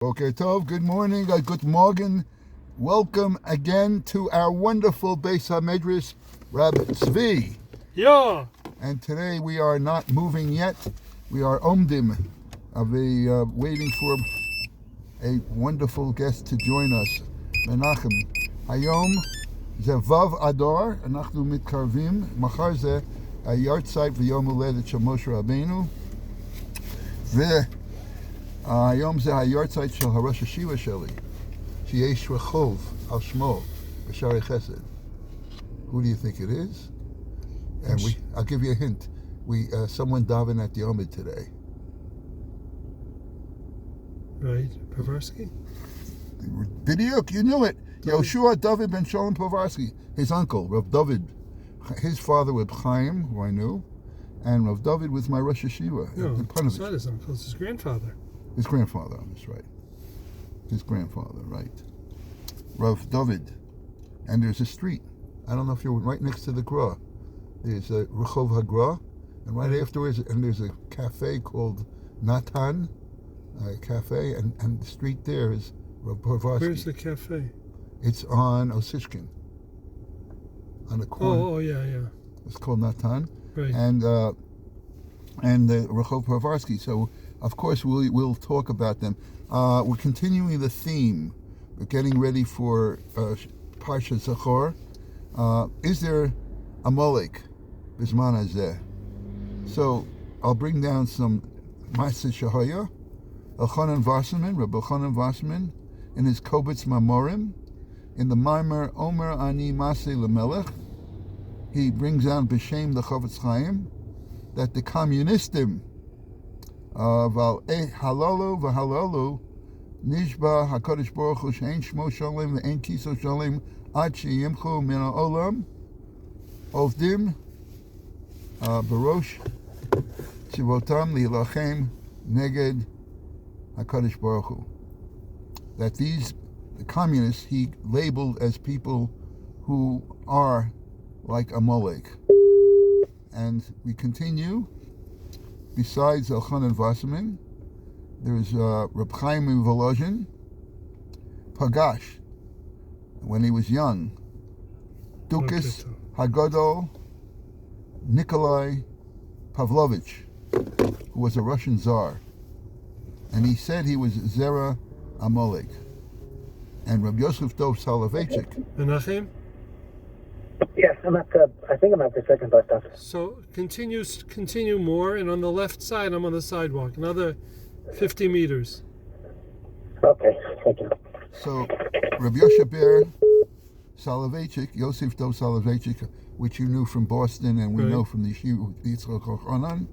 Okay, Tov, good morning, good morgen. Welcome again to our wonderful Beis HaMedrash, Rabbi Tzvi. Yeah. And today we are not moving yet. We are omdim, waiting for a wonderful guest to join us. Menachem. Hayom ze Vav Adar, אנחנו מתקרבים. מחר זה היורצייט ויום הולדת של משה רבנו. היום זה היורצייט של הראש הישיבה שלי, שיש רחוב על שמו בשערי חסד. Who do you think it is? And I'll give you a hint. Someone davened at the Omid today. Right, Povarsky? B'diuk, you knew it. Yoshua David ben Shalom Povarsky, his uncle, Rav David. His father was Chaim, who I knew, and Rav David was my Rosh Yeshiva. No, it's not his uncle, it's his grandfather. His grandfather, that's right. His grandfather, right. Rav David. And there's a street. I don't know if you're right next to the Gra. There's a Rehov HaGra, and right afterwards, and there's a cafe called Natan, cafe, and the street there is Rav Povarsky. Where's the cafe? It's on Osishkin, on the corner. Oh, yeah. It's called Natan. Right. And the Rehov Povarsky. So, of course, we'll talk about them. We're continuing the theme. We're getting ready for Parsha Zachor. Is there a Molek? Bisman Hazeh. So I'll bring down some Ma'aseh Shahaya. Elchanan Wasserman, Rabbi Elchanan Wasserman, in his Kobitz Mamorim, in the Maimer Omer Ani Maseh Lemelech, he brings down B'Shem the Chavetz Chaim that the communistim Val Halalu v'Halalu Nishba HaKadosh Baruch Hu She'en Shmo Shalem ve'en Kiso Shalem Ad Sheyimchu Min HaOlam Ovdim Barosh Tzivotam Li'ilachem Neged HaKadosh Baruch Hu. That these communists he labeled as people who are like Amalek. And we continue. Besides Elchanan Wasserman, there's Reb Chaim Volozhin, Pagash, when he was young, Dukis Hagadol, Nikolai Pavlovich, who was a Russian Tsar. And he said he was Zera Amalek. And Reb Yosef Dov Soloveitchik. Menachem? Yes, I think I'm at the second bus stop. So continue more, and on the left side, I'm on the sidewalk. Another 50 meters. Okay, thank you. So, Reb Yosef Soloveitchik, Yosef Dov Soloveitchik, which you knew from Boston and we know from the Yeshiva Yitzchak Chochanan,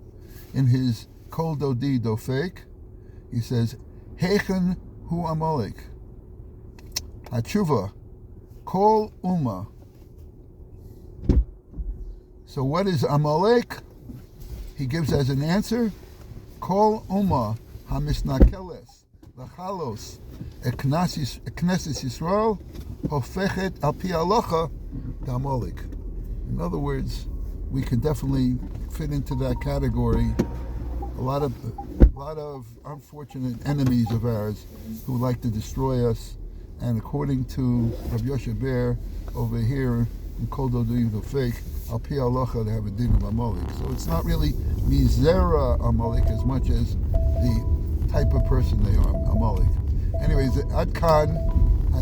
in his Kol Dodi Dofek, he says, Heichen hu Amalek. Hatshuva, Kol Uma. So what is Amalek? He gives as an answer, Kol Uma hamisnakeles lachalos ekneses Yisrael hofechet al pi halacha d'Amalek. In other words, we can definitely fit into that category. A lot of unfortunate enemies of ours who like to destroy us. And according to Rabbi Yoshe Ber over here in Kol Dodi Dofek, Al Pi Halacha, they have a din of Amalek. So it's not really Mizera Amalek as much as the type of person they are, Amalek. Anyways, Ad Kan,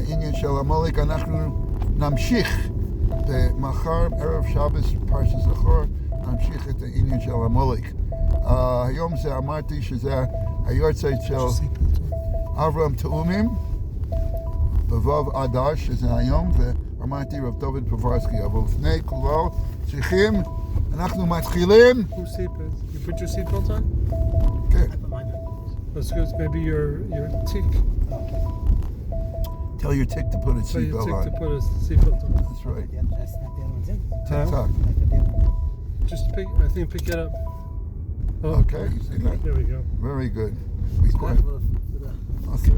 Inyan Shel Amalek, Anachnu Namshich, the Machar, Erev Shabbos, Parsha Zachor, Namshich את העניין של Amalek. היום זה אמרתי שזה היורצייט של אברהם תאומים, בו"ב אדר, שזה היום, ואמרתי רב דוד פוברסקי, אבל לפני כולו צריכים, אנחנו מתחילים. Who's seatbelt? You put your seatbelt on? כן. That's good. Maybe your tick. Tell your tick to put its Tell your seatbelt tick on. to put a seatbelt on. That's right. Tick tock. Just pick it up. Oh, Okay, you see that? there we go. Very good. Be quiet. Okay.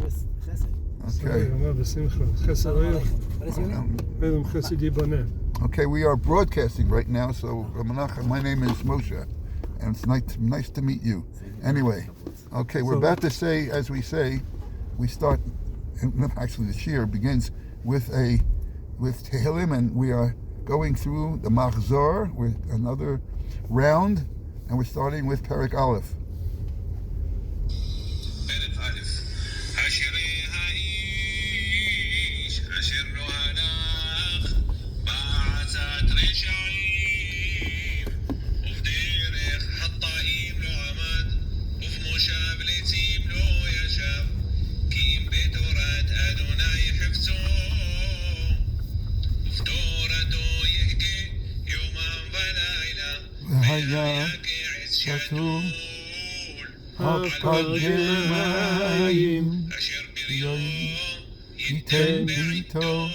Okay, we are broadcasting right now, so my name is Moshe, and it's nice to meet you. Anyway, okay, we're about to say, as we say, we start, actually the shir begins with Tehillim, and we are going through the Machzor with another round, and we're starting with Perek Aleph. והיה שתול הפגמים ייתן ביתו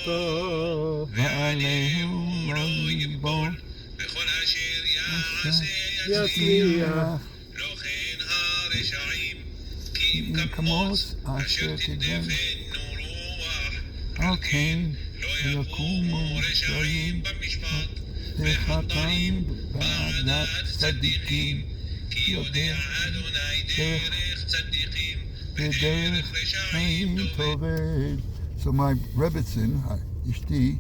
ועליהו לא יגבור בכל אשר יצליח לא כן הרשעים כי אם כמוס אשר תדפנו רוח על כן לא יקומו רשעים במשפט וחטאים בעדת צדיקים כי יודע אדוני דרך צדיקים ודרך רשעים תאבד. So my Rebbitzin, אשתי,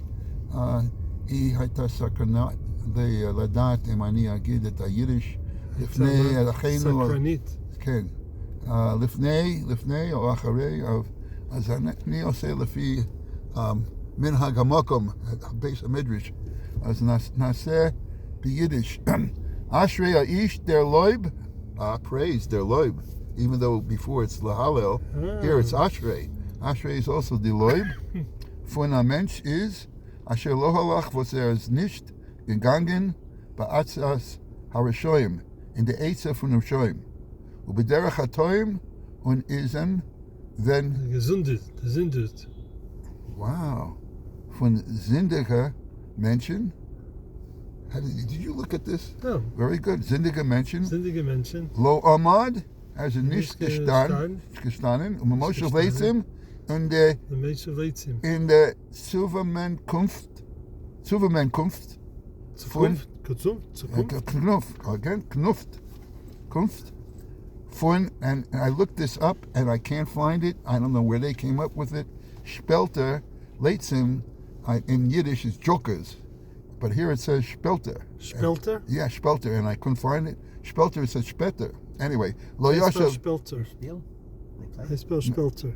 היא הייתה סקרנה לדעת אם אני אגיד את היידיש לפני אחינו. סקרנית. כן. לפני או אחרי, אז אני עושה לפי מנהג המקום, בייס המדרש. אז נעשה ביידיש. Ashrei haish der Loib, praise der Loib, even though before it's Lahalel, here it's Ashrei. Ashrei is also the Loib. Von a Mensch is, Asher lo halach was is nicht gegangen, ba'atzas harashoim, in the Eitzah von Rashoim. Ubederach hatoim und isen, then... Gesundet. Wow. Von Zindiger Menschen. Did you look at this? No. Very good. Zindiger Menschen. Lo Amad has a nicht gestanden. Moshe Leitzim in the Zuvermenkunft. Kunft. And I looked this up and I can't find it. I don't know where they came up with it. Spelter, Leitzim, in Yiddish is jokers. But here it says Spelter. Spelter? Yeah, Spelter, and I couldn't find it. Spelter says Spetter. Anyway, Lo Yoshev. Spelter. I spell Spelter.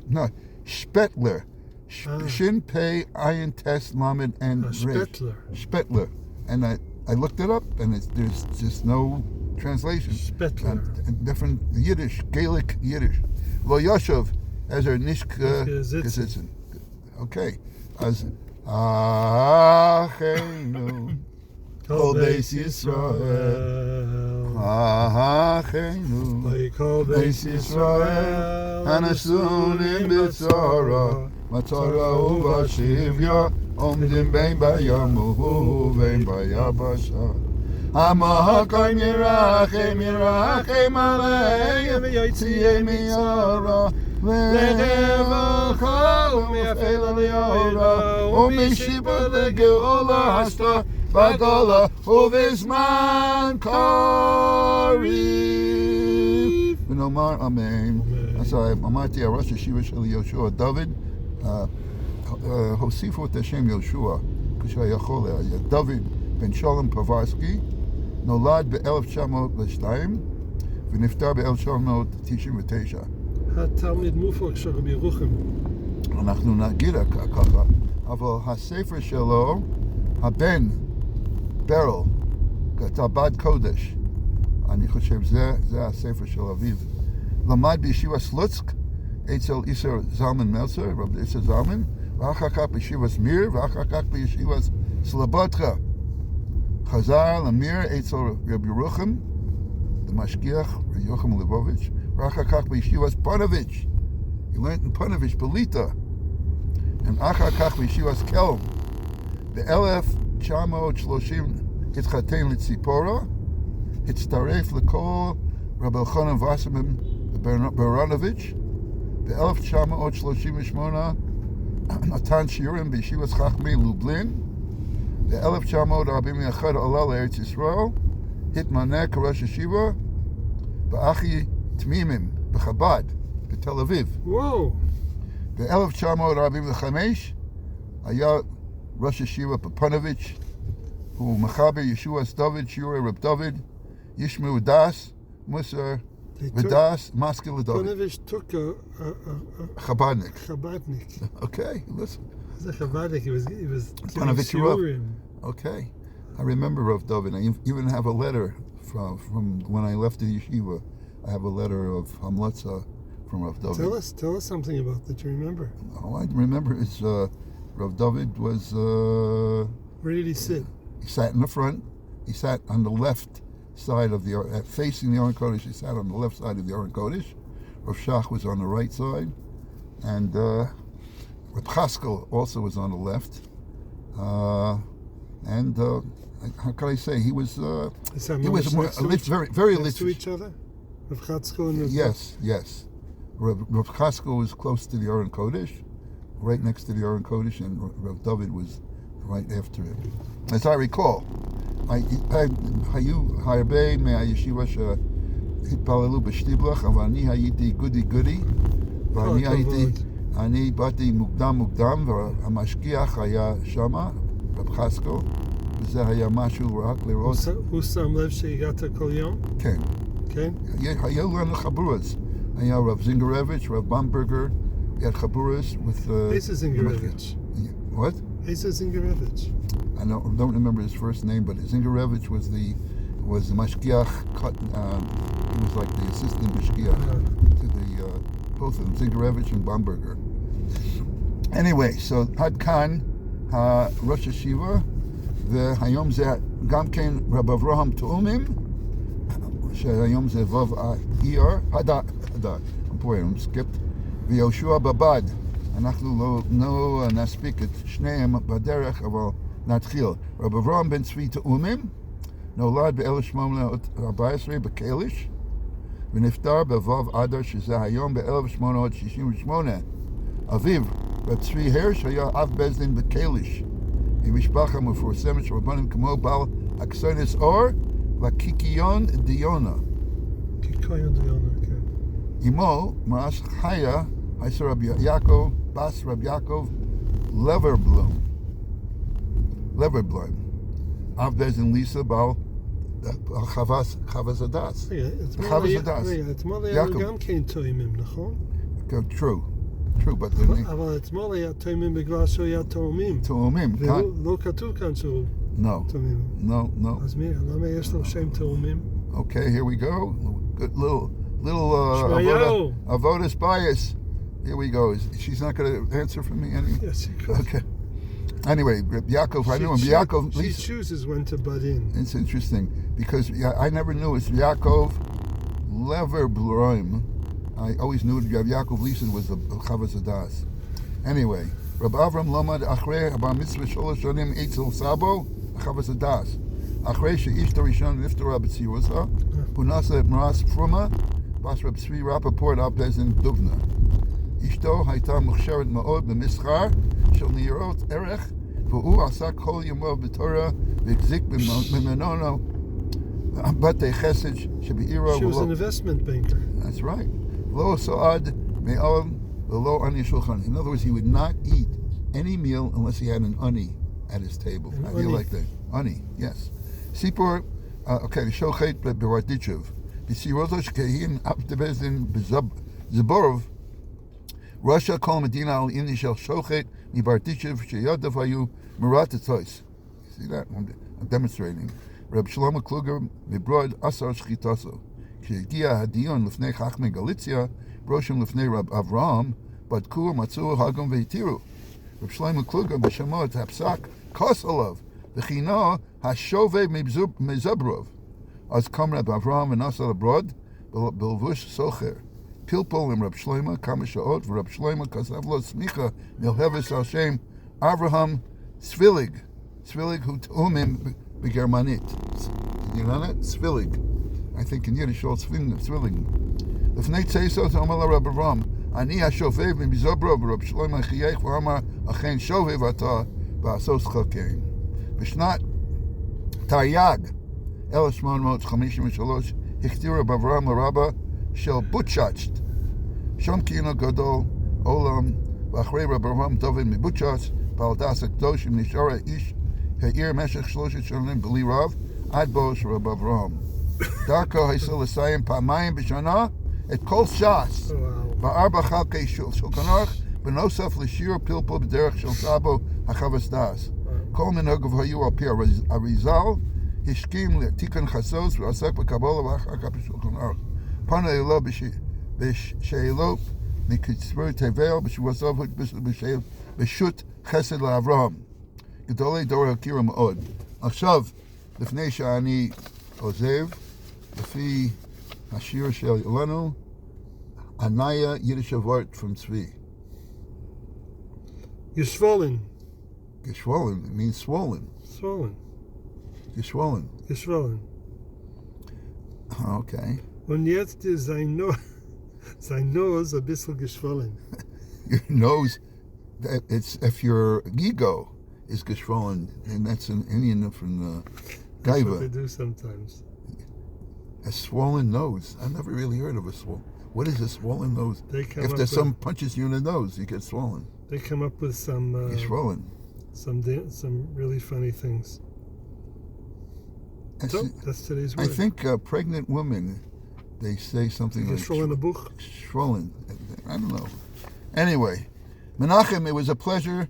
No, Spetler. Shin, Pei, Ayin, Tes, Lamed, and Resh. Spetler. And I looked it up, and there's just no translation. Spetler. Different Yiddish, Gaelic Yiddish. Lo Yoshev, as er nicht gesitzen. Okay. As Achenu, Kol Beis Yisrael. Achenu, Kol Beis Yisrael. Hanasunim b'tzara, Matzara u'vashivya, Omdim bein bayam u'bein bayabasha. Hamahakay mirachem aleim, Yitziyeh miyara. Le'evacha u'me'afel aliyora, u'mishiba le'geola hasta bagola, u'vizman karif. V'nomar amen. So Amarti Rosh Yeshiva Shel Yoshua David, הוסיפו את השם יהושע כשהיה חולה. דוד בן שלום פברסקי נולד ב-1902 ונפטר ב-1999. התלמיד מופלג של רבי ירוחם. אנחנו נגיד ככה, אבל הספר שלו, הבן, ברל, כתב קודש, אני חושב זה הספר של אביו. למד בישיבה סלוצק, אצל איסר זלמן מלצר, רב איסר זלמן, ואחר כך בישיבת מיר, ואחר כך בישיבת סלבודחה. חזר למיר אצל רב ירוחם, המשגיח, רב יוחם ליבוביץ', ואחר כך בישיבת פונוביץ'. He learned in Ponovich, Belita. And אחר כך בישיבת קלם. ב-1930 התחתן לציפורה, הצטרף לכל רב אלחנן וסרמן ברונוביץ'. ב-1938 נתן שיעורים בישיבת חכמי לובלין. ב-1941 עלה לארץ ישראל, התמנה כראש ישיבה באחי תמימים בחב"ד בתל אביב. Whoa. ב-1945 היה ראש ישיבה פפונוביץ', הוא מחבר ישועס דוד, שיעורי רב דוד, ישמעו דס, מוסר ודס, משכיל לדוד. Ponovich took a Chabadnik. Chabadnik. Okay, listen. He's a Chabadnik. He was Ponovich Rav. shiurim. Okay. I remember Rav David. I even have a letter from when I left the yeshiva. I have a letter of Hamletza from Rav David. Tell us something about that you remember. All I remember is Rav David was... Where did he sit? He sat in the front. He sat on the left side of the... facing the Aron Kodesh. He sat on the left side of the Aron Kodesh. Rav Shach was on the right side. And Rav Chaskel also was on the left. And how can I say? He was more, very next to literate. each other? Rav Chatzkel and Rav Yes. Rav Chaskel was close to the Aron Kodesh, right next to the Aron Kodesh, and Rav David was right after him. As I recall, היו הרבה מהישיבה שהתפללו בשטיבלך, אבל אני הייתי גודי, ואני באתי מוקדם, והמשגיח היה שמה, רב חסקל, וזה היה משהו רק לראות. הוא שם לב שהגעת כל יום? כן. כן? היו לנו חברות. היה רב זינגרביץ', רב במברגר, we had חברות with... Asa Zingarevich. What? Asa Zingarevich. I don't remember his first name, but Zingarevich was the mashgiach. He was like the assistant mashgiach to the both of them, Zingarevich and Bamberger. Anyway, so עד כאן ראש ישיבה, והיום זה גם כן רב אברהם תאומים, שהיום זה וו אייר, הדר, I'm skipped, ויהושע בבד. אנחנו לא נספיק את שניהם בדרך, אבל נתחיל. רב אברהם בן צבי תאומים נולד ב-1814 בקליש, ונפטר בוו אדר, שזה היום ב-1868. אביו, רב צבי הרש, היה אב בית דין בקליש, ממשפחה מפורסמת של רבנים כמו בעל אקסונס אור וקיקיון דיונה. קיקיון דיונה, כן. אמו, מרס חיה, הייתה רב יעקב, בס רב יעקב לברבלום. אב בית דין ליסה בעל חווה הדס. רגע, אתמול היה גם כן תאומים, נכון? True, but... אבל אתמול היה תאומים בגלל שהוא היה תאומים. תאומים. ולא כתוב כאן שהוא תאומים. No. אז מי, למה יש לו שם תאומים? Okay, here we go. Good little avodas bias. Here we go. She's not going to answer for me anyway? Yes, she could. Okay. Anyway, Yaakov, I knew him. Yaakov. She chooses when to butt in. It's interesting because I never knew it's Yaakov Leverbloim. I always knew Rav Yaakov Lisan was the Chavas Adas. Anyway, Rab Avram Lomad Achrei Haba Mitzvah Sholosh Shonim Eitzel Sabo Chavas Adas. Achrei Sheishto Rishon Niftara B'Tzirosa Punasa Et Maras Fruma Bas Rab Tzvi Rappaport Al Bezin Duvna. Ishto Hayta Muchsheret Ma'od B'Mischar Shel Nirot Erech V'u Asak Kol Yomov B'Torah V'Gzik B'Menono Batei Chesed Shebe'iro. She was an investment banker. That's right. Lo Sa'ad Me'al Lo Ani Shulchan. In other words, he would not eat any meal unless he had an ani at his table. How do you like that? Ani, yes. Sipur, okay, the Shochet Bevardichev. B'Sirozosh Kehin Abdebezin Zaborov. Russia Kol Medina Al Inni Shel Shochet Mibardichev Sheyadav Hayu Muratatzois. See that? I'm demonstrating. Reb Shlomo Kluger Mibrod Asar Shchitaso. כשהגיע הדיון לפני חכמי גליציה, בראשם לפני רב אברהם, בדקו, מצאו, הגום והתירו. רב שלמה קלוגר בשמו את הפסק, כוס עליו, וכינו השווה מזברוב. אז קם רב אברהם ונסע לברוד, בלבוש סוחר. פלפל עם רב שלמה כמה שעות, ורב שלמה כתב לו סמיכה מלהבס על שם אברהם סביליג. סביליג הוא תאומים בגרמנית. You know that? Svilig. I think in Yiddish it's Zwilling. לפני צייסות אמר לרב אברהם, אני השובב מבזוברוב, ורב שלמה חייך ואמר, אכן שובב אתה בעשוס חלקין. בשנת תרי"ג, 1853, הכתיר רב אברהם לרבה של בוצ'צ'ט, Shom Kino Gadol Olam V'achrei Rabbi Avraham David Mibuchas Bal Das HaKadoshim Nishara Ish Ha'ir Meshech Shloshet Shanim B'li Rav Ad Bo Shel Rabbi Avraham Darko Haisel L'Sayim Pamayim B'Shana Et Kol Shas V'Arba Chalkei Shulchan Aruch B'Nosaf L'Shir Pilpul B'Derech Shel Sabo HaChavas Das Kol Minhagav Hayu Al Pi Arizal Hishkim L'Tikon Chasos V'Asak B'Kabbalah V'Achar Kapi Shulchan Aruch Pana Elo B'Sheilot Mikitzvur Tevel B'Shuasov B'Shut Chesed LaAvraham Gedolei Dor HaKira Ma'od עכשיו, לפני שאני עוזב, לפי השיר שלנו, Anaya Yiddish word from Tzvi. Geschwollen. Geschwollen, it means swollen. Swollen. Geschwollen. Geschwollen. Okay. Und jetzt ist sein Nose ein bisschen geschwollen. Your nose, it's if your ego is geschwollen, and that's an Indian from That's what they Gaiva. do sometimes. A swollen nose. I've never really heard of a swollen. What is a swollen nose? They come If up there's with, some punches you in the nose, you get swollen. They come up with some You're swollen. some really funny things. So that's today's I word. think pregnant women, they say something like Geschwollen Buch. swollen. I don't know. Anyway, Menachem, it was a pleasure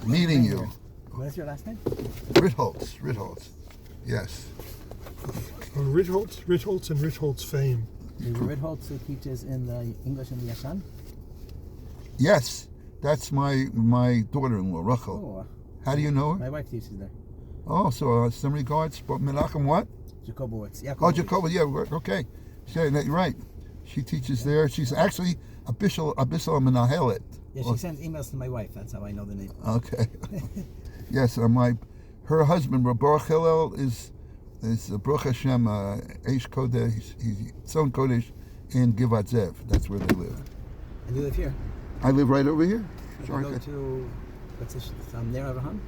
meeting you. What is your last name? Ritholtz. Yes. Ritholtz and Ritholtz fame. The Ritholtz who teaches in the English and the Yashan? Yes. That's my daughter-in-law, Rachel. Oh, How do you know her? my wife teaches there. Oh, so some regards. But Menachem what? Jacobowitz. Oh, Jacoba. Yeah, okay. You're right. She teaches there. She's actually a Bishal Menahelet. Yeah, she sends emails to my wife. That's how I know the name. Okay. Yes, her husband, Baruch Hillel, is Baruch Hashem, Eish Kodesh, he's Tzon Kodesh in Givat Zev. That's where they live. And you live here? I live right over here. You go to, what's this, Ner Avraham?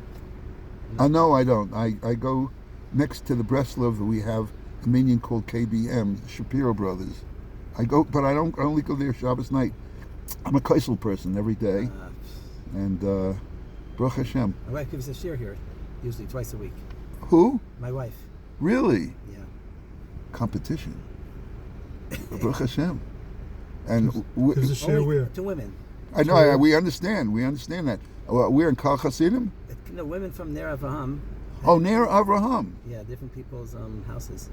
No, I don't. I go next to the Breslov. We have a minion called KBM, Shapiro Brothers. I only go there Shabbos night. I'm a Kaisel person every day. And Baruch Hashem. My wife gives a shir here, usually twice a week. Who? My wife. Really? Yeah. Competition. Baruch Hashem. And Gives a share Only where? to women. I know, we understand that. We're in Kal Hasidim? No, women from Ner Avraham. Oh, Ner Avraham. Yeah, different people's houses.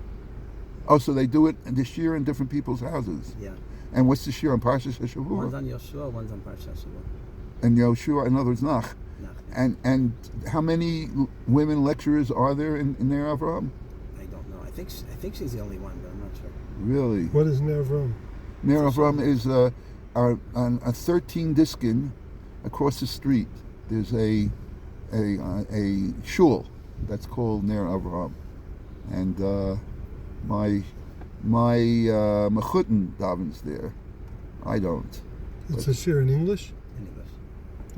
Oh, so they do it this year in different people's houses. Yeah. And what's the year on Parshas One's Hashavua? on Yoshua, one's on Parshat Shavua. And Yoshua, in other words, Nach. Nach. And how many women lecturers are there in Ner Avraham? I don't know. I think she's the only one, but I'm not sure. Really? What is Nevram? Ner Avraham is on a 13 diskin across the street. There's a shul that's called Ner Avraham, and my mechutin davens there. I don't. It's a share in English? In English.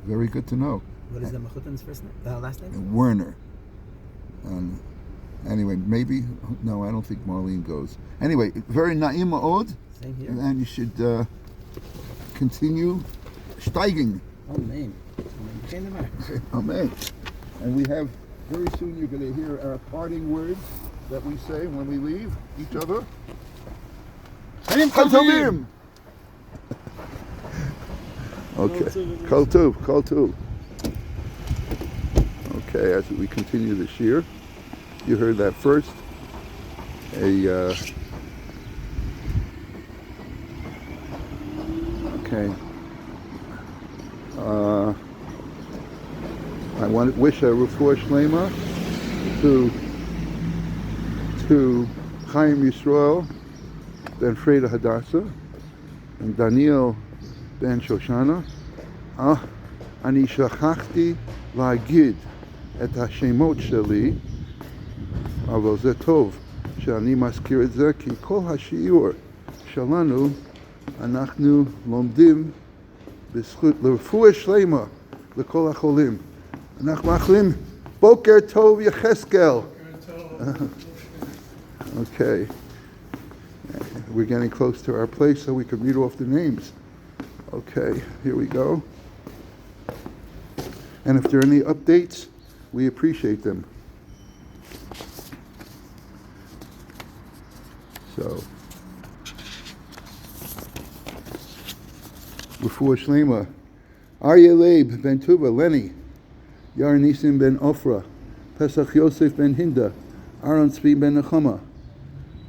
Very good to know. What is the mechutin's first name? Last name? Werner. Anyway, maybe no, I don't think Marlene goes. Anyway, very na'im ma'od, Same here. and you should continue steiging. Oh, name. Amen. And we have, very soon you're going to hear our parting words that we say when we leave each other. Chatovim! Okay. Kol Tov. Okay, as we continue this year, you heard that first. Okay. I want to wish a refuah shlema to Chaim Yisrael ben Freda Hadassah and Daniel ben Shoshana. אני שכחתי להגיד את השמות שלי, אבל זה טוב שאני מזכיר את זה, כי כל השיעור שלנו אנחנו לומדים בזכות לרפואה שלמה לכל החולים. אנחנו מאחלים בוקר טוב יחזקאל. Okay. We're getting close to our place so we can read off the names. Okay, here we go. And if there are any updates, we appreciate them. So, Refuah Shlema, Aryeh Leib ben Tuva, Lenny, Yar Nisim ben Ofra, Pesach Yosef ben Hinda, Aaron Tzvi ben Nechama,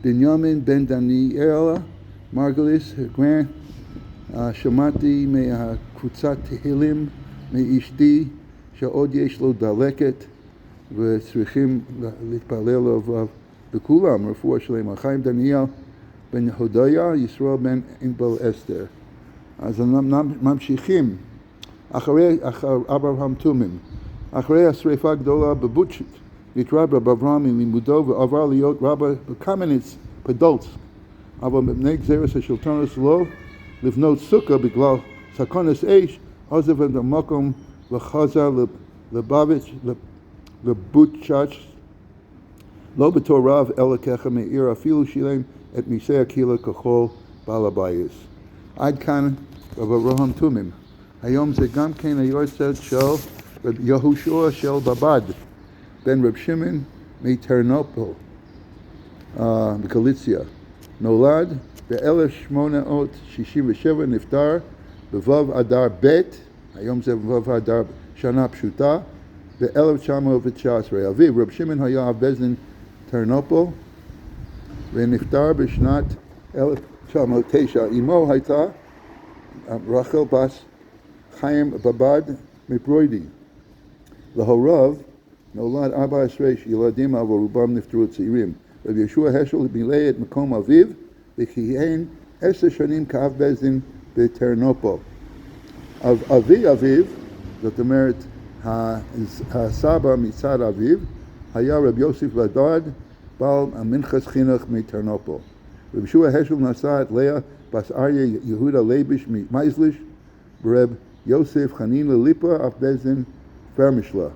Binyamin ben Daniela, Margalis, her grand, Shamati me'Kutzat Tehilim me'Ishti, שעוד יש לו דלקת וצריכים להתפלל עליו בכולם, רפואה שלמה. חיים דניאל בן הודיה, ישראל בן ענבל אסתר. אז ממשיכים, אחרי אברהם תומים, אחרי השריפה הגדולה בבוצ'ט, התרבה באברהם מלימודו ועבר להיות רבה בקמניץ, פדולץ, אבל מפני גזירת השלטון שלו לבנות סוכה בגלל סכנת אש, עזב את המקום וחזר לבוצ'ט, לא בתור רב אלא כחמאיר, אפילו שילם את מיסי הקהילה ככל בעל הבית. עד כאן רב אברהם תומים. היום זה גם כן היורצייט של רב יהושע של בבד, בן רב שמעון מטרנופול בקליציה. נולד ב-1867, נפטר בו' אדר ב', היום זה ו' אדר שנה פשוטה, ב-1919. אביו רב שמעון היה אב בית דין טרנופול ונפטר בשנת 1909. אמו הייתה רחל בת חיים בבד מברוידי. להוריו נולד 14 ילדים, אבל רובם נפטרו צעירים. רב יהושע השל מילא את מקום אביו וכיהן 10 שנים כאב בית דין בטרנופול. אביו, זאת אומרת הסבא מצד אביו, היה רב יוסף בדד, בעל מנחס חינוך מטרנופול. רב יהושע השל נשא את לאה בת אריה יהודה לייביש ממייזליש, ורב יוסף חנינה ליפה אף בית דין פרמישלה.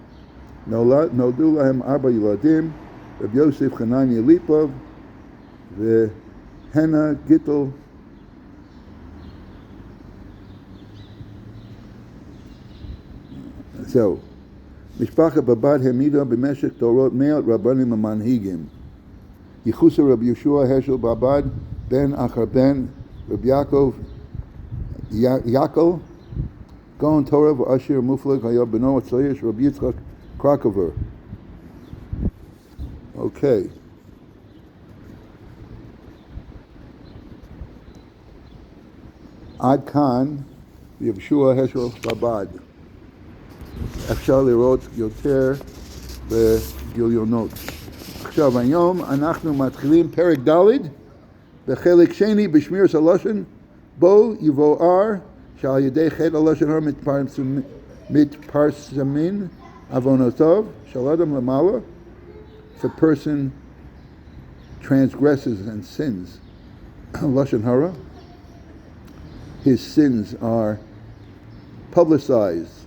נולדו להם 4 ילדים, רב יוסף חנניה ליפה והנה גיטל זהו. משפחת בבד העמידה במשך דורות 100 רבנים המנהיגים. ייחוס רב יהושע השל בבד, בן אחר בן, רב יעקב יעקל, גאון תורה ועשיר מופלג, היה בנו הצעיר של רב יצחק קרקובר. אוקיי. עד כאן יהושע השל בבד. אפשר לראות יותר בגיליונות. עכשיו, היום אנחנו מתחילים פרק ד' בחלק שני בשמירת הלשון, בו יבואר שעל ידי חטא הלשון הרע מתפרסמים עוונותיו של אדם למעלה. If a person transgresses and sins lashon hara, his sins are publicized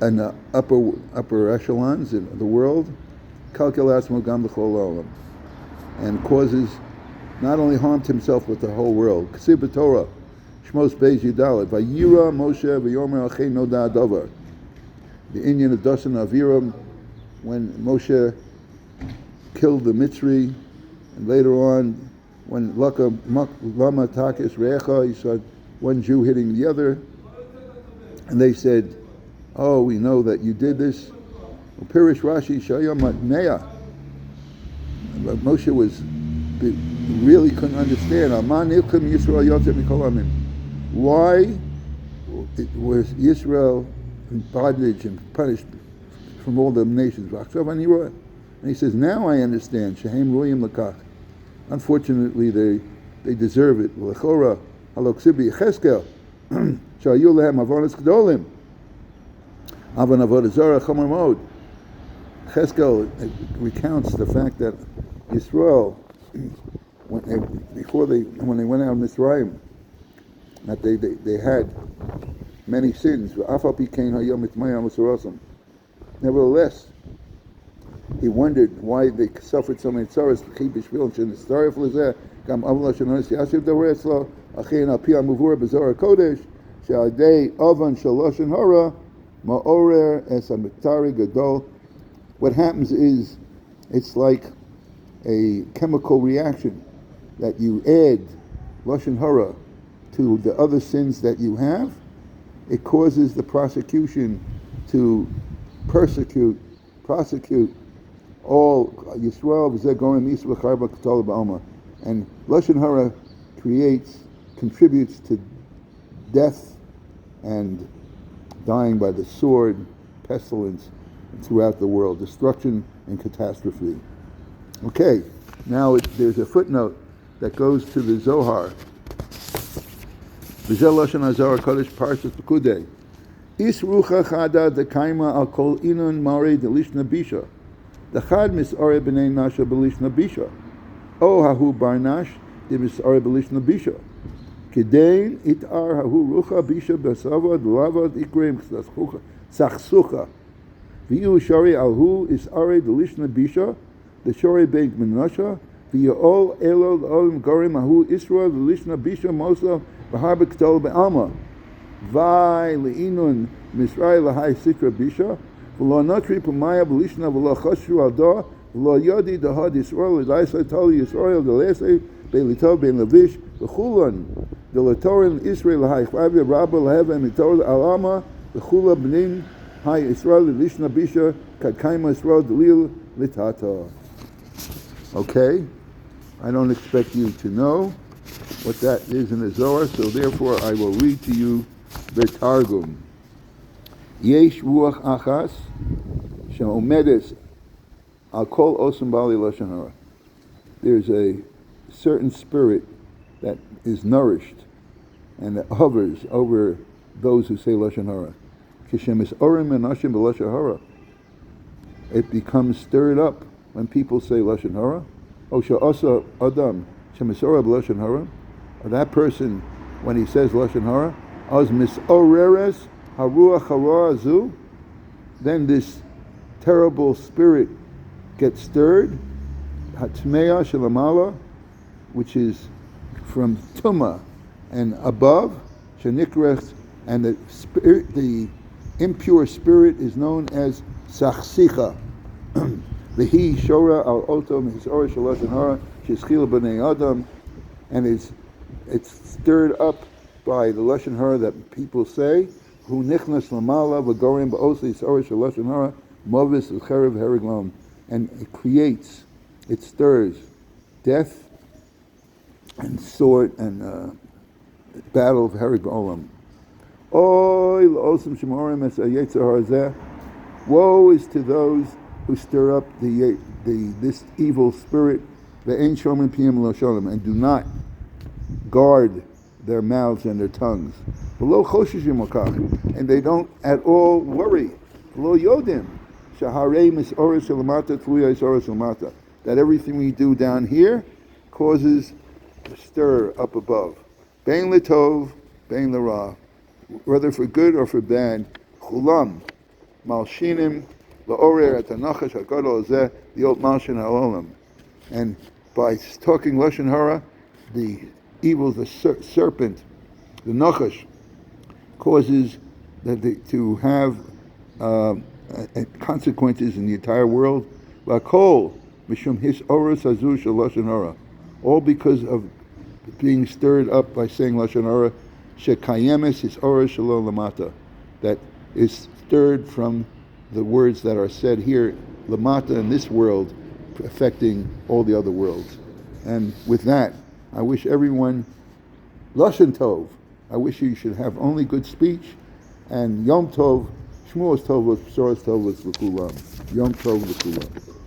in the upper echelons in the world, and causes not only harm to himself but the whole world. Ksiv Torah, Shmos Beis Yudalet, Vayira Moshe v'yomer Achei Noda Davar. The Inyan of Dasan Avira, when Moshe killed the Mitzri, and later on, when Lama Takis Recha, he saw one Jew hitting the other, and they said, "Oh, we know that you did this." Pirish Rashi Shayam Matmeya. But Moshe really couldn't understand. Why was Israel in bondage and punished from all the nations? And he says, "Now I understand." Shehem Royim Lakach. Unfortunately, they deserve it. Lechora Haloksibi Cheskel Shayu Lehem Avonis Gdolim. Avan Avodah Zarah Chomer Mod. Cheskel recounts the fact that Yisrael, when they went out of Mitzrayim, that they had many sins. Nevertheless, he wondered why they suffered so many sorrows. She'adei ovan shel lashon hara ma'orer es hamiktari gadol. What happens is, it's like a chemical reaction that you add lashon hara to the other sins that you have. It causes the prosecution to prosecute all Yisrael. And lashon hara contributes to death and dying by the sword, pestilence throughout the world, destruction and catastrophe. Okay, now there's a footnote that goes to the Zohar. V'zeh lashon hazar kodesh parshas Pekudei. Is rucha chada dekaima al kol inon mare delishna bisha. The chad misare b'nei nasha belishna bisha. O hahu barnash de misare belishna bisha. Kedein itar hahu rucha bisha b'sava d'lava d'ikreim sachsucha. V'yu shari alhu is are delishna bisha. The shari beig menasha. V'yol elo l'olim gorim hahu isra delishna bisha mosa v'harbe ktol be'alma. Vai le'inun misrai lahai sitra bisha. V'lo notri pumaya b'lishna v'lo chashru al-da. V'lo yodi dahad Yisrael l'daisa tali Yisrael d'lesei be'litov be'en levish v'chulan d'latorin Israel lahai chvavi rabba laheva mitor alama v'chula b'nin hai Yisrael l'lishna bisha kadkaima Yisrael d'lil litata. Okay, I don't expect you to know what that is in the Zohar, so therefore I will read to you the Targum. Yesh ruach achas she'omedes al kol osam bali lashon hara. There's a certain spirit that is nourished and that hovers over those who say lashon hara. Kishem is orim menashim b'lashon hara. It becomes stirred up when people say lashon hara. O she'asa adam shemisora b'lashon hara. Or that person, when he says lashon hara, az misoreres haruach hara azu, then this terrible spirit gets stirred, hatmeya shelamala, which is from tuma and above, shenikres, and the impure spirit is known as sachsicha. Vehi shora al otom hisora shalashon hara sheschila b'nei adam, and it's stirred up by the lashon hara that people say. Hu nichnas lamala v'gorim ba'osei hisora shalashon hara movis v'cherev heriglom, and it stirs death and sword and battle of Herig Olam. Oy l'osam shemorim es ha'yetzer harazeh. Woe is to those who stir up this evil spirit, ve'ein shomer piyam lo shalom, and do not guard their mouths and their tongues. V'lo choshishim okach, and they don't at all worry. V'lo yodim shaharei misoros shelamata tluya isoros shelamata, that everything we do down here causes a stir up above. Bein letov, bein lerah, whether for good or for bad. Chulam malshinim la'orer et hanachash hagadol hazeh liot malshin ha'olam. And by talking lashon hara, the evil, the serpent, the nachash, causes to have consequences in the entire world. Lakol mishum his oros hazu shel lashon hara, all because of being stirred up by saying lashon hara. Shekayemes his oros shelo lamata, that is stirred from the words that are said here lamata in this world, affecting all the other worlds. And with that, I wish everyone lashon tov. I wish you should have only good speech, and Yom Tov, Shmuos Tov, B'soros Tov, L'kulam. Yom Tov, L'kulam.